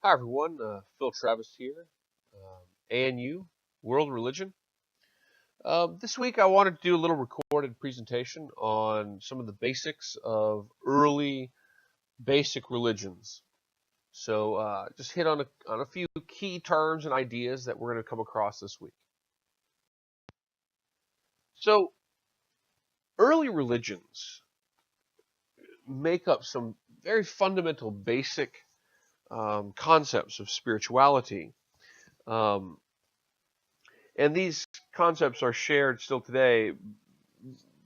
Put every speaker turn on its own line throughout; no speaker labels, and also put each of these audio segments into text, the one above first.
Hi everyone, Phil Travis here, ANU, World Religion. This week I wanted to do a little recorded presentation on some of the basics of early basic religions. So just hit on a few key terms and ideas that we're going to come across this week. So early religions make up some very fundamental basic concepts of spirituality. Um, And these concepts are shared still today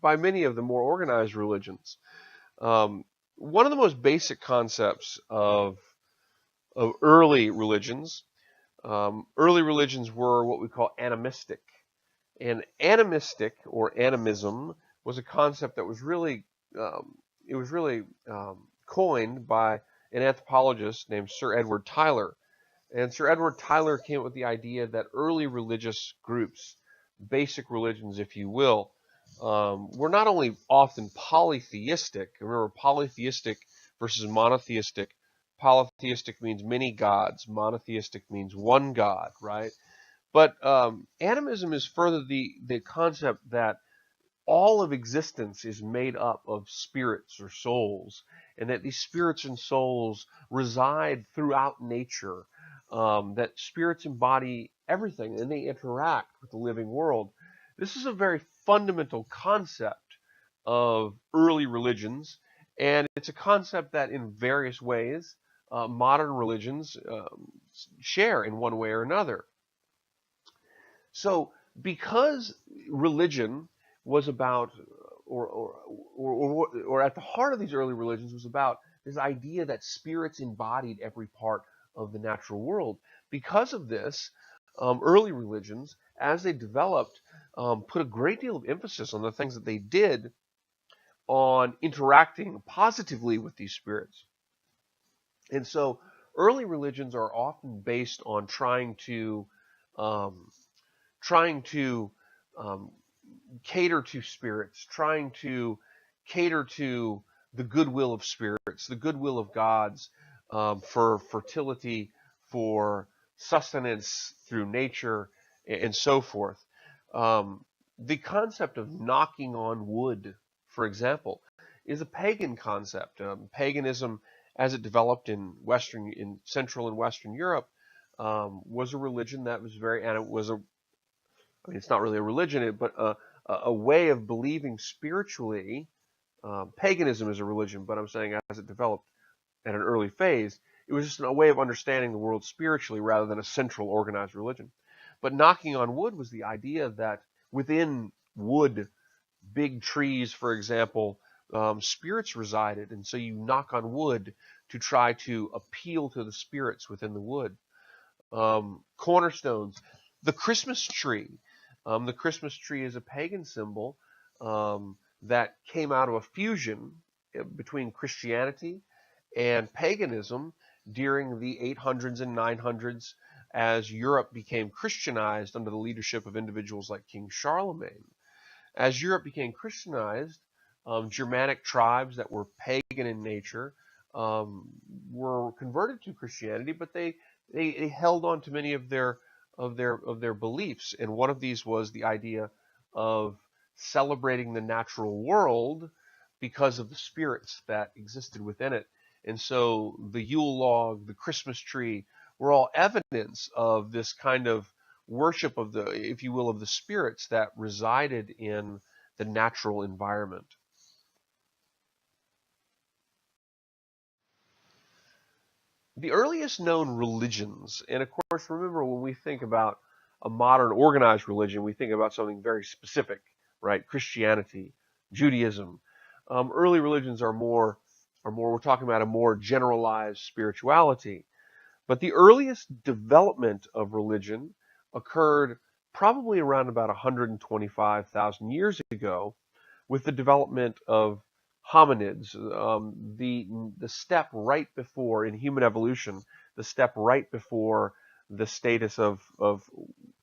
by many of the more organized religions. Um, One of the most basic concepts of early religions were what we call animistic. And animistic or animism was a concept that was really it was really coined by an anthropologist named Sir Edward Tyler. And Sir Edward Tyler came up with the idea that early religious groups, basic religions, if you will, were not only often polytheistic. Remember, polytheistic versus monotheistic. Polytheistic means many gods. Monotheistic means one God, right? But animism is further the concept that all of existence is made up of spirits or souls, and that these spirits and souls reside throughout nature, that spirits embody everything and they interact with the living world. This is a very fundamental concept of early religions, and it's a concept that in various ways modern religions share in one way or another. So, because religion was about, or at the heart of these early religions was about this idea that spirits embodied every part of the natural world. Because of this, early religions, as they developed, put a great deal of emphasis on the things that they did on interacting positively with these spirits. And so, early religions are often based on um, trying to um, cater to spirits, trying to cater to the goodwill of spirits, the goodwill of gods, for fertility, for sustenance through nature, and so forth. Um, the concept of knocking on wood, for example, is a pagan concept. Paganism, as it developed in Central and Western Europe, was a religion that was and it was I mean, it's not really a religion, but a way of believing spiritually. Paganism is a religion, but I'm saying as it developed at an early phase, it was just a way of understanding the world spiritually rather than a central organized religion. But knocking on wood was the idea that within wood, big trees, for example, spirits resided, and so you knock on wood to try to appeal to the spirits within the wood. Cornerstones, the Christmas tree. The Christmas tree is a pagan symbol that came out of a fusion between Christianity and paganism during the 800s and 900s as Europe became Christianized under the leadership of individuals like King Charlemagne. As Europe became Christianized, Germanic tribes that were pagan in nature um, were converted to Christianity, but they held on to many of their beliefs, and one of these was the idea of celebrating the natural world because of the spirits that existed within it. And so the Yule log, the Christmas tree, were all evidence of this kind of worship of the, if you will, of the spirits that resided in the natural environment. The earliest known religions, and of course, remember when we think about a modern organized religion, we think about something very specific, right? Christianity, Judaism. Early religions are more. We're talking about a more generalized spirituality. But the earliest development of religion occurred probably around about 125,000 years ago with the development of hominids. The step right before in human evolution, the step right before the status of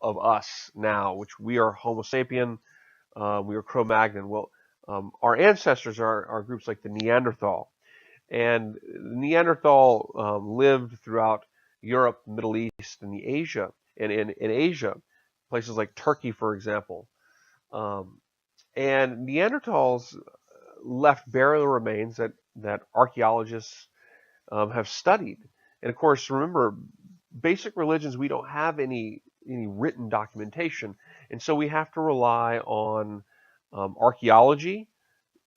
us now, which we are Homo sapien, we are Cro-Magnon. Well, our ancestors are groups like the Neanderthal, and Neanderthal lived throughout Europe, Middle East, and the Asia, and in Asia, places like Turkey, for example. Um, and Neanderthals left burial remains that archaeologists have studied. And of course, remember, basic religions, we don't have any written documentation, and so we have to rely on archaeology,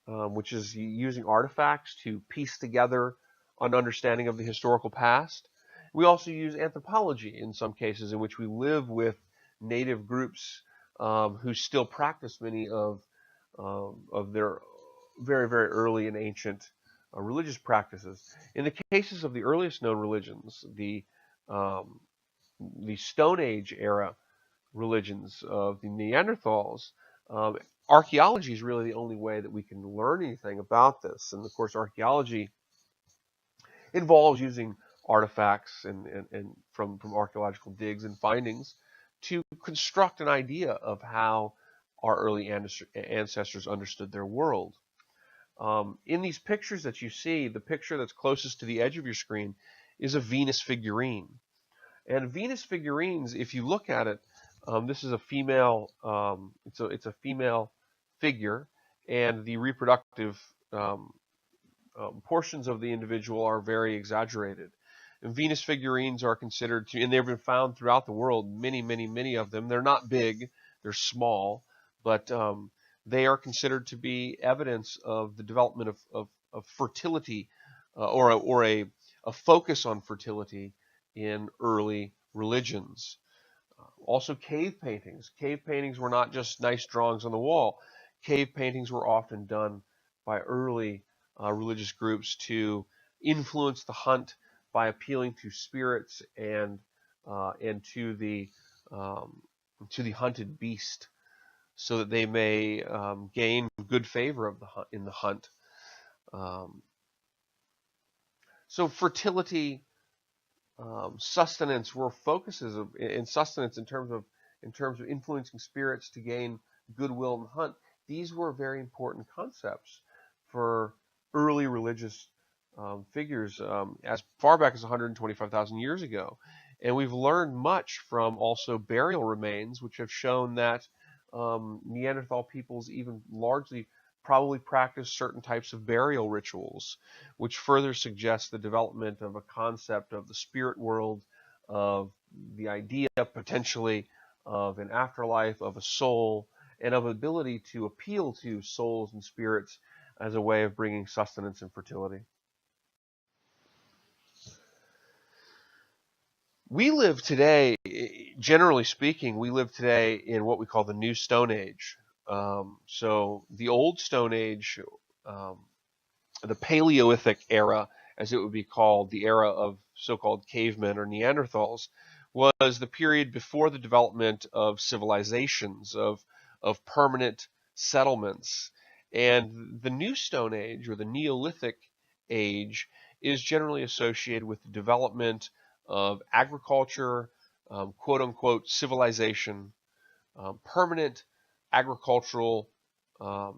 which is using artifacts to piece together an understanding of the historical past. We also use anthropology in some cases, in which we live with native groups who still practice many of their very, very early and ancient religious practices. In the cases of the earliest known religions, um, the Stone Age era religions of the Neanderthals, um, archaeology is really the only way that we can learn anything about this. And of course, archaeology involves using artifacts and from archaeological digs and findings to construct an idea of how our early ancestors understood their world. In these pictures that you see, the picture that's closest to the edge of your screen is a Venus figurine. And Venus figurines, if you look at it, this is a female. It's a female figure, and the reproductive um, portions of the individual are very exaggerated. And Venus figurines are considered to, and they've been found throughout the world. Many, many, many of them. They're not big; they're small, but they are considered to be evidence of the development of fertility, or a focus on fertility in early religions. Also, cave paintings. Cave paintings were not just nice drawings on the wall. Cave paintings were often done by early religious groups to influence the hunt by appealing to spirits and um, to the hunted beast, so that they may gain good favor of in the hunt. Um, so fertility, sustenance were focuses in sustenance in terms of influencing spirits to gain goodwill in the hunt. These were very important concepts for early religious figures as far back as 125,000 years ago. And we've learned much from also burial remains, which have shown that Neanderthal peoples even largely probably practiced certain types of burial rituals, which further suggests the development of a concept of the spirit world, of the idea potentially of an afterlife, of a soul, and of ability to appeal to souls and spirits as a way of bringing sustenance and fertility. We live today, generally speaking, we live today in what we call the New Stone Age. So the Old Stone Age, um, the Paleolithic era, as it would be called, the era of so-called cavemen or Neanderthals, was the period before the development of civilizations, of permanent settlements. And the New Stone Age, or the Neolithic Age, is generally associated with the development of agriculture, quote unquote civilization, permanent agricultural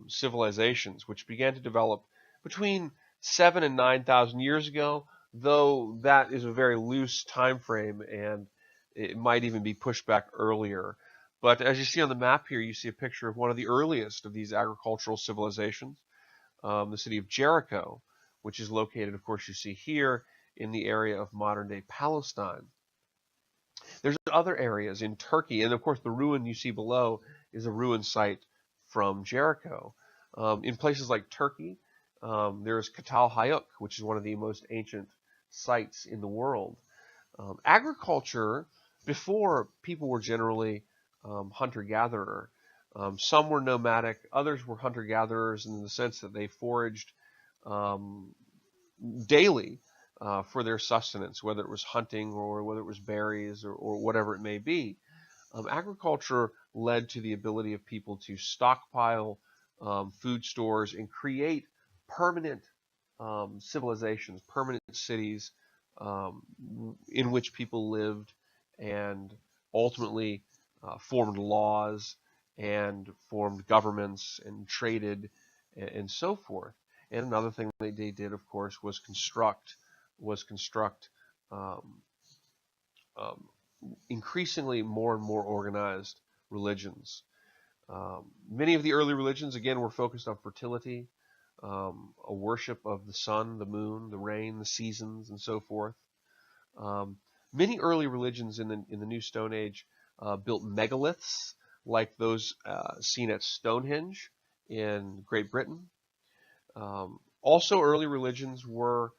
civilizations, which began to develop between 7 and 9,000 years ago, though that is a very loose time frame and it might even be pushed back earlier. But as you see on the map here, you see a picture of one of the earliest of these agricultural civilizations, the city of Jericho, which is located, of course, you see here in the area of modern-day Palestine. There's other areas in Turkey, and of course the ruin you see below is a ruin site from Jericho. In places like Turkey, there's Katal Hayuk, which is one of the most ancient sites in the world. Agriculture, before people were generally hunter-gatherer. Some were nomadic, others were hunter-gatherers in the sense that they foraged um, daily for their sustenance, whether it was hunting or whether it was berries or whatever it may be. Agriculture led to the ability of people to stockpile food stores and create permanent civilizations, permanent cities um, in which people lived and ultimately formed laws and formed governments and traded and so forth. And another thing they did, of course, was construct um, increasingly more and more organized religions. Many of the early religions, again, were focused on fertility, a worship of the sun, the moon, the rain, the seasons, and so forth. Um, Many early religions in the New Stone Age built megaliths, like those seen at Stonehenge in Great Britain. Also, early religions were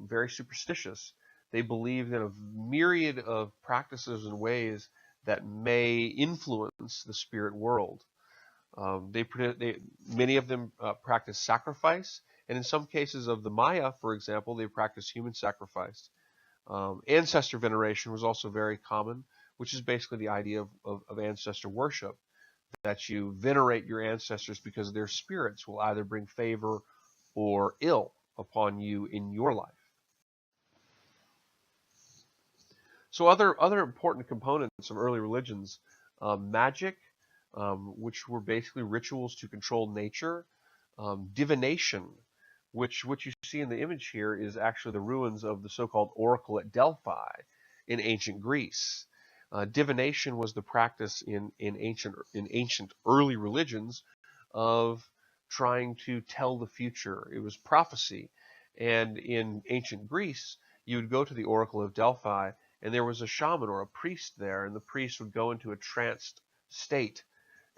very superstitious. They believed in a myriad of practices and ways that may influence the spirit world. Many of them practice sacrifice, and in some cases of the Maya, for example, they practice human sacrifice. Ancestor veneration was also very common, which is basically the idea of ancestor worship, that you venerate your ancestors because their spirits will either bring favor or ill upon you in your life. So other important components of early religions, magic, which were basically rituals to control nature, divination, which what you see in the image here is actually the ruins of the so-called oracle at Delphi in ancient Greece. Divination was the practice in ancient early religions of trying to tell the future. It was prophecy. And in ancient Greece, you would go to the oracle of Delphi, and there was a shaman or a priest there, and the priest would go into a tranced state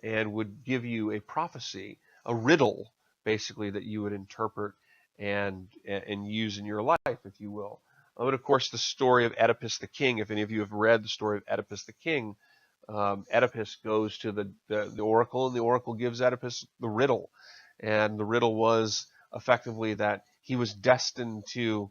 and would give you a prophecy, a riddle, basically, that you would interpret and use in your life, if you will. But of course, the story of Oedipus the king, if any of you have read the story of Oedipus the king, Oedipus goes to the oracle, and the oracle gives Oedipus the riddle. And the riddle was effectively that he was destined to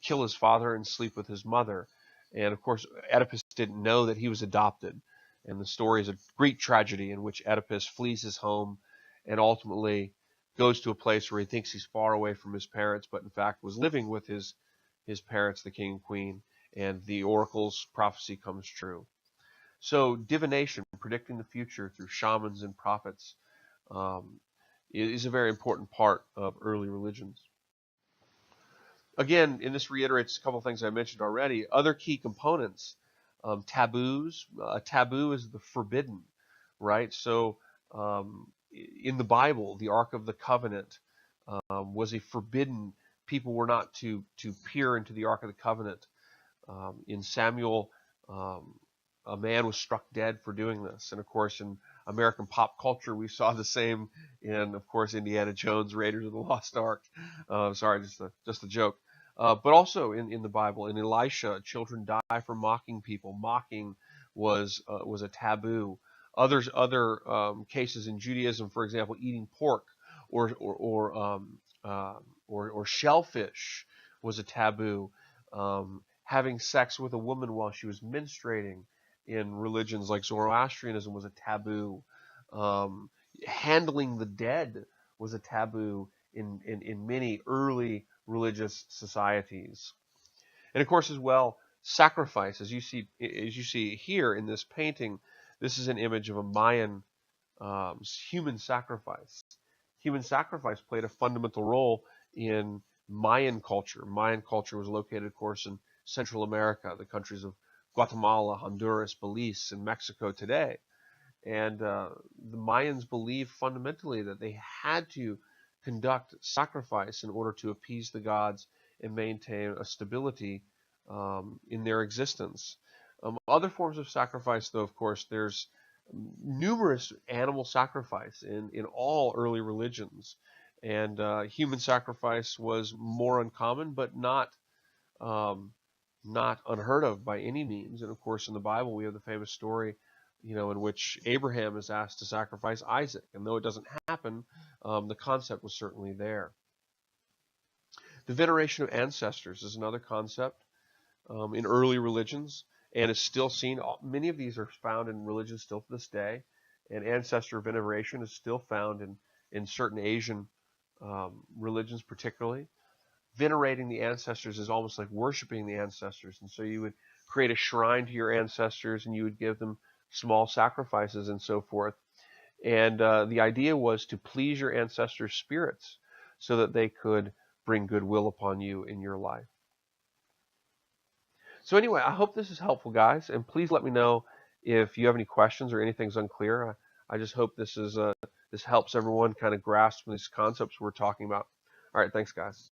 kill his father and sleep with his mother. And of course, Oedipus didn't know that he was adopted. And the story is a Greek tragedy in which Oedipus flees his home and ultimately goes to a place where he thinks he's far away from his parents, but in fact was living with his parents, the king and queen, and the oracle's prophecy comes true. So divination, predicting the future through shamans and prophets, um, is a very important part of early religions. Again, and this reiterates a couple of things I mentioned already, other key components, taboos. A taboo is the forbidden, right? So in the Bible, the Ark of the Covenant was a forbidden. People were not to peer into the Ark of the Covenant. In Samuel, a man was struck dead for doing this. And of course, in American pop culture, we saw the same in, of course, Indiana Jones, Raiders of the Lost Ark. Sorry, just a joke. But also in the Bible, in Elisha, children die for mocking people. Mocking was a taboo. Other cases in Judaism, for example, eating pork or shellfish was a taboo. Having sex with a woman while she was menstruating in religions like Zoroastrianism was a taboo. Handling the dead was a taboo in many early religious societies. And of course, as well, sacrifice, as you see here in this painting, this is an image of a Mayan human sacrifice. Human sacrifice played a fundamental role in Mayan culture. Mayan culture was located, of course, in Central America, the countries of Guatemala, Honduras, Belize, and Mexico today. And the Mayans believed fundamentally that they had to conduct sacrifice in order to appease the gods and maintain a stability in their existence. Other forms of sacrifice, though, of course, there's numerous animal sacrifice in all early religions. And human sacrifice was more uncommon, but not unheard of by any means. And of course, in the Bible, we have the famous story, in which Abraham is asked to sacrifice Isaac. And though it doesn't happen, the concept was certainly there. The veneration of ancestors is another concept in early religions and is still seen. Many of these are found in religions still to this day. And ancestor veneration is still found in certain Asian religions particularly. Venerating the ancestors is almost like worshiping the ancestors. And so you would create a shrine to your ancestors and you would give them small sacrifices and so forth. And the idea was to please your ancestors' spirits so that they could bring goodwill upon you in your life. So anyway, I hope this is helpful, guys, and please let me know if you have any questions or anything's unclear. I just hope this helps everyone kind of grasp these concepts we're talking about. All right, thanks, guys.